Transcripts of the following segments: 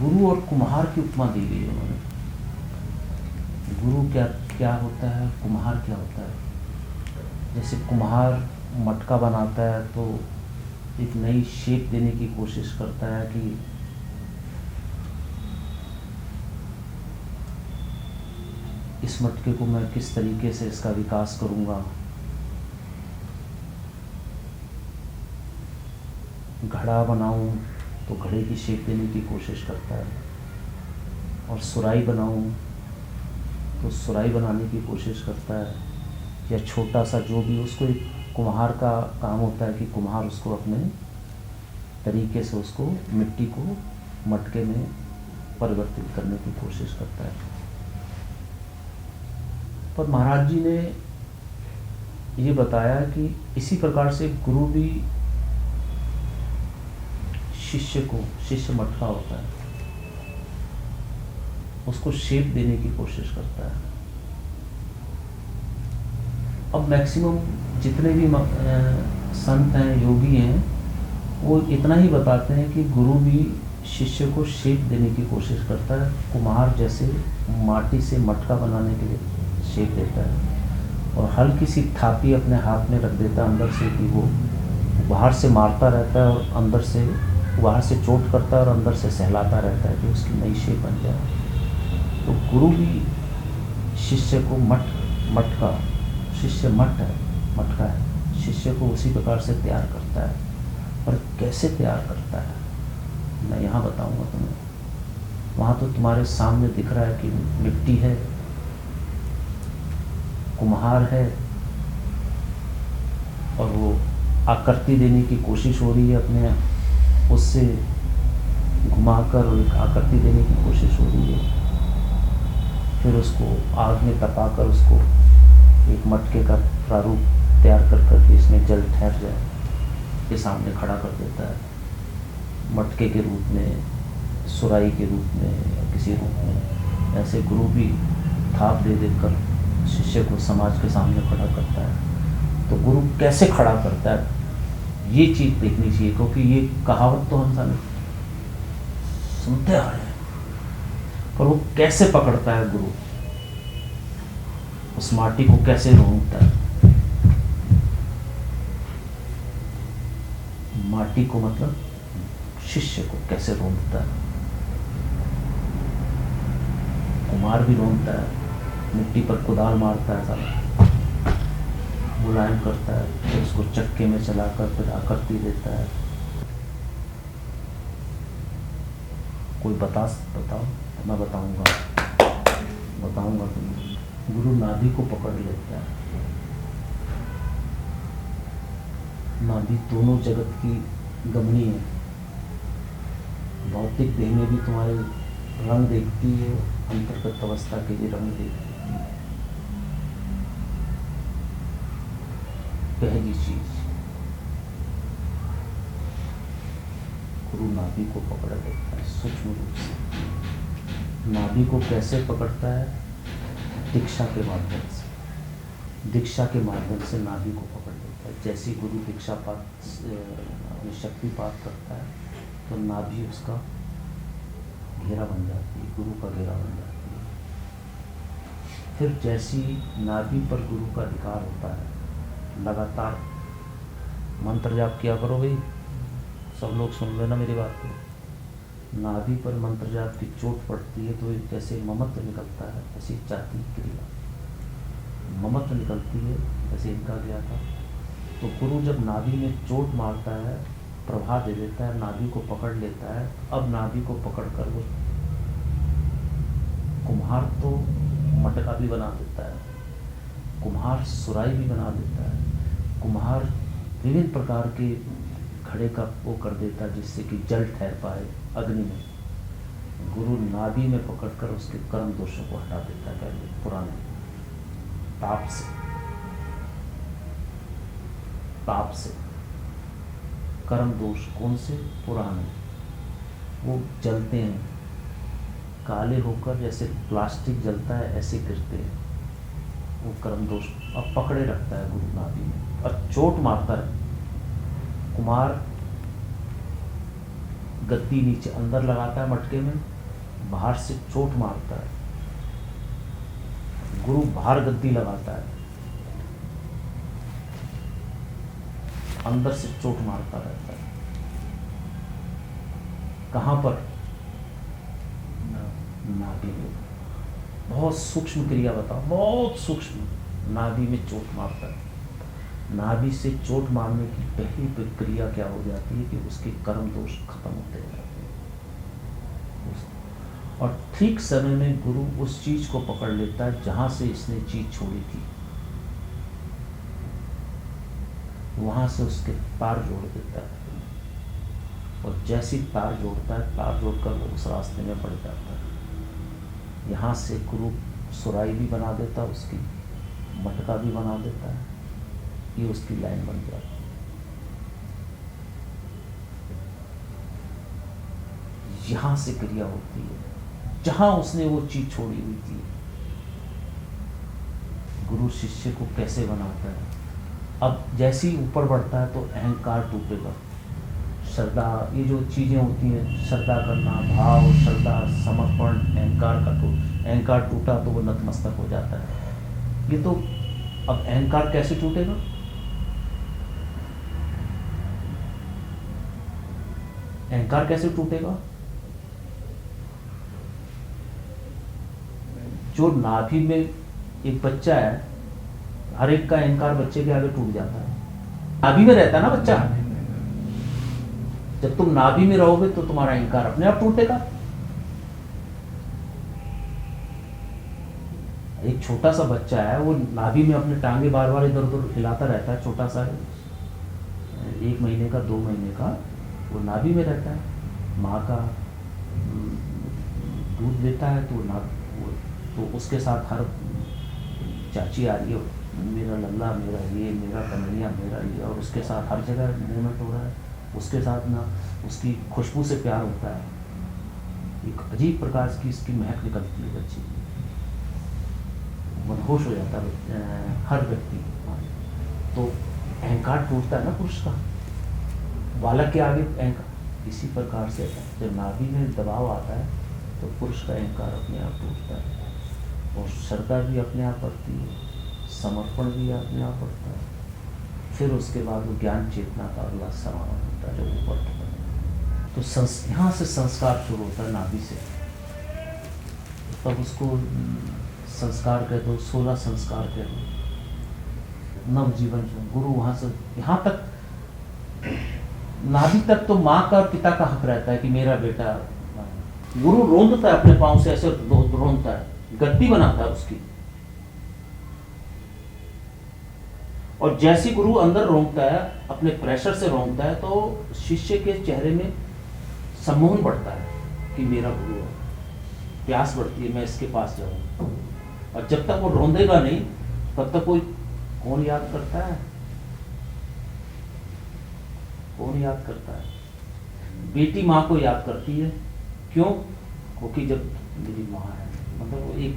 गुरु और कुम्हार की उपमा दी गई है उन्होंने। गुरु क्या क्या होता है, कुम्हार क्या होता है। जैसे कुम्हार मटका बनाता है तो एक नई शेप देने की कोशिश करता है कि इस मटके को मैं किस तरीके से इसका विकास करूँगा। घड़ा बनाऊं तो घड़े की शेप देने की कोशिश करता है, और सुराही बनाऊं तो सुराही बनाने की कोशिश करता है, या छोटा सा जो भी उसको, एक कुम्हार का काम होता है कि कुम्हार उसको अपने तरीके से उसको मिट्टी को मटके में परिवर्तित करने की कोशिश करता है। पर महाराज जी ने ये बताया कि इसी प्रकार से गुरु भी शिष्य मटका होता है, उसको शेप देने की कोशिश करता है। अब मैक्सिमम जितने भी संत हैं, योगी हैं, वो इतना ही बताते हैं कि गुरु भी शिष्य को शेप देने की कोशिश करता है। कुम्हार जैसे माटी से मटका बनाने के लिए शेप देता है, और हल्की सी थापी अपने हाथ में रख देता है अंदर से, कि वो बाहर से मारता रहता है और अंदर से, बाहर से चोट करता है और अंदर से सहलाता रहता है कि उसकी नई शेप बन जाए। तो गुरु भी शिष्य को मटका, शिष्य मटका है, शिष्य को उसी प्रकार से तैयार करता है। और कैसे तैयार करता है मैं यहाँ बताऊँगा तुम्हें। वहाँ तो तुम्हारे सामने दिख रहा है कि मिट्टी है, कुम्हार है, और वो आकृति देने की कोशिश हो रही है, अपने उससे घुमाकर और एक आकृति देने की कोशिश हो रही है। फिर उसको आग में तपाकर उसको एक मटके का प्रारूप तैयार कर करके इसमें जल ठहर जाए के सामने खड़ा कर देता है, मटके के रूप में, सुराही के रूप में, या किसी रूप में। ऐसे गुरु भी थाप दे देकर शिष्य को समाज के सामने खड़ा करता है। तो गुरु कैसे खड़ा करता है, ये चीज़ देखनी चाहिए, क्योंकि ये कहावत तो हम सारे सुनते आ रहे हैं, पर वो कैसे पकड़ता है गुरु, उस माटी को कैसे रोंदता है। माटी को मतलब शिष्य को कैसे रोंदता है। कुम्हार भी रोंदता है, मिट्टी पर कुदाल मारता है, सारा मुलायम करता है, फिर उसको चक्के में चलाकर फिर आकृति देता है। कोई बताओ, मैं बताऊंगा तुम्हें। गुरु नाभि को पकड़ लेता है। नाभि दोनों जगत की गमनी है। भौतिक देह में भी तुम्हारे रंग देखती है, अंतर्गत अवस्था के लिए रंग देखती है। पहली चीज, गुरु नाभि को पकड़ लेता है सूक्ष्म रूप से। नाभि को कैसे पकड़ता है? दीक्षा के माध्यम से। दीक्षा के माध्यम से नाभि को पकड़ लेता है। जैसे गुरु दीक्षापात शक्तिपात करता है तो नाभि उसका घेरा बन जाती है, गुरु का घेरा बन जाती है। फिर जैसी नाभि पर गुरु का अधिकार होता है, लगातार मंत्र जाप किया करो भाई, सब लोग सुन लेना मेरी बात को। नाभि पर मंत्र जाप की चोट पड़ती है तो जैसे ममत्व निकलता है, ऐसी जाति क्रिया ममत्व निकलती है, जैसे इनका गया था। तो गुरु जब नाभि में चोट मारता है, प्रभा दे देता है, नाभि को पकड़ लेता है। अब नाभि को पकड़कर वो कुम्हार तो मटका भी बना देता है, कुम्हार सुराही भी बना देता है, कुम्हार विभिन्न प्रकार के घड़े का वो कर देता है जिससे कि जल ठहर पाए अग्नि में। गुरु नाभि में पकड़कर उसके कर्म दोषों को हटा देता है, पहले पुराने ताप से कर्म दोष कौन से? पुराने, वो जलते हैं, काले होकर जैसे प्लास्टिक जलता है ऐसे गिरते हैं, वो कर्म दोष अब पकड़े रखता है गुरु नाभि में। और चोट मारता है कुम्हार, गद्दी नीचे अंदर लगाता है मटके में, बाहर से चोट मारता है, गुरु बाहर गद्दी लगाता है, अंदर से चोट मारता रहता है। कहाँ पर? नाभि में। बहुत सूक्ष्म क्रिया बताओ, बहुत सूक्ष्म। नाभि में चोट मारता है। नाभि से चोट मारने की पहली प्रक्रिया क्या हो जाती है कि उसके कर्म दोष खत्म होते जाते हैं। और ठीक समय में गुरु उस चीज को पकड़ लेता है जहां से इसने चीज छोड़ी थी, वहां से उसके पार जोड़ देता है। और जैसी पार जोड़ता है, पार जोड़कर वो उस रास्ते में बढ़ जाता है। यहाँ से गुरु सुराई भी बना देता है, उसकी मटका भी बना देता है, ये उसकी लाइन बन जाती है। यहाँ से क्रिया होती है जहाँ उसने वो चीज छोड़ी हुई थी। गुरु शिष्य को कैसे बनाता है? अब जैसे ही ऊपर बढ़ता है तो अहंकार टूटेगा। श्रद्धा, ये जो चीजें होती हैं, श्रद्धा करना, भाव, श्रद्धा, समर्पण, अहंकार टूटा तो वो नतमस्तक हो जाता है। ये तो अब अहंकार कैसे टूटेगा? अहंकार कैसे टूटेगा? जो नाभि में एक बच्चा है, हर एक का अहंकार बच्चे के आगे टूट जाता है। नाभि में रहता है ना बच्चा। जब तुम नाभि में रहोगे तो तुम्हारा अहंकार अपने आप टूटेगा। एक छोटा सा बच्चा है, वो नाभि में अपने टांगे बार बार इधर उधर हिलाता रहता है। छोटा सा 1 महीने का, 2 महीने का, वो नाभि में रहता है। माँ का दूध देता है तो उसके साथ हर चाची आ रही है, मेरा लल्ला, मेरा ये, मेरा कन्हैया, मेरा ये, और उसके साथ हर जगह मूवमेंट हो रहा है। उसके साथ ना उसकी खुशबू से प्यार होता है। एक अजीब प्रकार की इसकी महक निकलती है बच्चे की, मनहोश हो जाता है हर व्यक्ति। तो अहंकार टूटता है ना पुरुष का, बालक के आगे अहंकार। इसी प्रकार से जब नाभि में दबाव आता है तो पुरुष का अहंकार अपने आप टूटता है, और श्रद्धा भी अपने आप बढ़ती है, समर्पण भी अपने आप बढ़ता है। फिर उसके बाद वो ज्ञान चेतना का अगला समागम होता है, जब ऊपर तो यहाँ से संस्कार शुरू होता है नाभि से। तब उसको संस्कार कह दो, 16 संस्कार कह दो, नवजीवन। गुरु वहां से यहाँ तक, नाभि तक तो माँ का, पिता का हक रहता है कि मेरा बेटा। गुरु रोंदता है अपने पाँव से, ऐसे रोंदता है, गद्दी बनाता है उसकी। और जैसे गुरु अंदर रोंदता है, अपने प्रेशर से रोंदता है, तो शिष्य के चेहरे में सम्मोहन बढ़ता है कि मेरा गुरु है। प्यास बढ़ती है, मैं इसके पास जाऊं। और जब तक वो रोंदेगा नहीं, तब तक कोई कौन याद करता है? कौन याद करता है? बेटी माँ को याद करती है। क्यों? क्योंकि जब मेरी माँ है, मतलब एक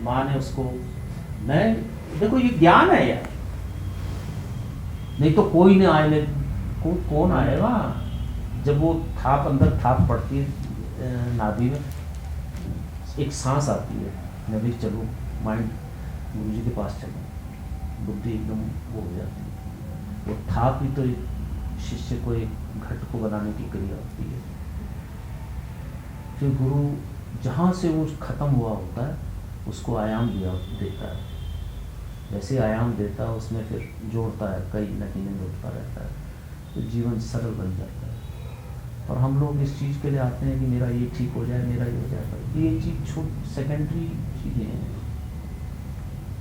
माँ ने उसको, मैं देखो ये ज्ञान है यार, नहीं तो कोई नहीं आए, कौन आएगा? जब वो थाप, अंदर थाप पड़ती है नाभि में, एक सांस आती है, नभी चलो, माइंड गुरु जी के पास चलो, बुद्धि एकदम वो हो जाती है। वो थाप ही तो शिष्य को एक घट को बनाने की क्रिया होती है। फिर गुरु जहाँ से वो खत्म हुआ होता है उसको आयाम देता है। वैसे आयाम देता है, उसमें फिर जोड़ता है, कई महीने जोड़ता रहता है, तो जीवन सरल बन जाता है। और हम लोग इस चीज़ के लिए आते हैं कि मेरा ये ठीक हो जाए, मेरा ये हो जाए। ये चीज़ सेकेंडरी चीज़ें हैं।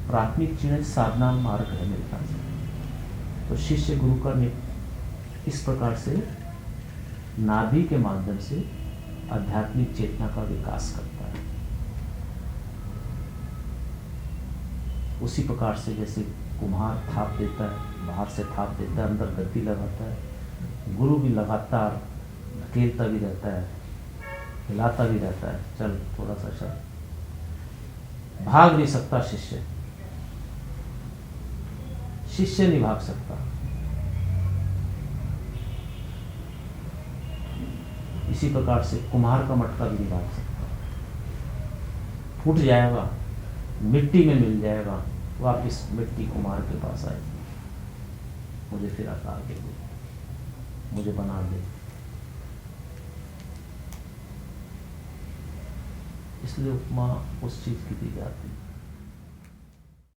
प्राथमिक चीज़ें साधना मार्ग है मेरे ख्याल से। तो शिष्य गुरु का इस प्रकार से नाभि के माध्यम से आध्यात्मिक चेतना का विकास करता है। उसी प्रकार से जैसे कुम्हार थाप देता है, बाहर से थाप देता है, अंदर गद्दी लगाता है, गुरु भी लगातार धकेलता भी रहता है, हिलाता भी रहता है, चल थोड़ा सा चल। भाग नहीं सकता शिष्य, शिष्य नहीं भाग सकता। इसी प्रकार से कुम्हार का मटका भी नहीं भाग सकता। फूट जाएगा, मिट्टी में मिल जाएगा, वापिस मिट्टी कुम्हार के पास आएगी, मुझे फिर आकार दे दे, मुझे बना दे। इसलिए उपमा उस चीज़ की दी जाती है।